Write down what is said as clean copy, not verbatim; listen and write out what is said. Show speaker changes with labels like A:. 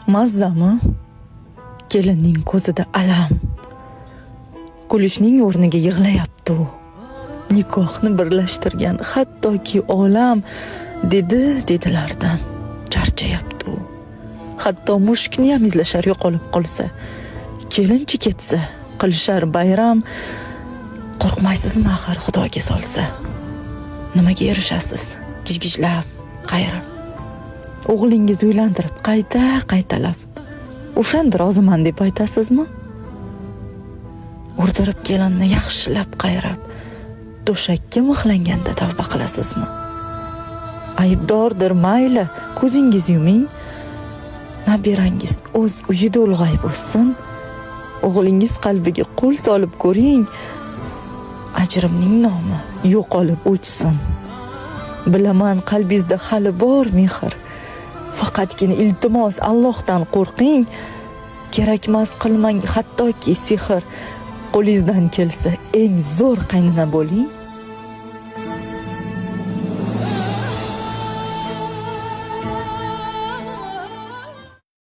A: Mazzami? Kelinning ko'zida alam. Kulishning o'rniga yig'layapti u. Nikohni birlashtirgan hattoki olam dedilardan charchayapti u. Hatto mushukni ham izlashar yo'qolib qolsa, kelinchi ketsa, qilishar bayram. Qo'rqmaysizmi axir Xudoga solsa? Nimaga erishasiz? Gijgijlab, qayrab. O'g'lingiz uylantirib qaytalab. O'shanda roziman deb aytasizmi? O'rdirib kelinni yaxshilab qayrab, to'shakka mixlanganda tavba qilasizmi? Aybdordir mayli, ko'zingiz yuming. Nabirangiz o'z uyida ulg'ayib o'ssin. O'g'lingiz qalbiga qo'l solib ko'ring. Ajrimning nomi yo'qolib o'chsin. Bilaman qalbingizda hali bor mehr. Faqatgina iltimos Allohdan qo'rqing. Kerakmas qilmang hattoki sehr. Qo'lingizdan kelsa eng zo'r qaynona bo'ling.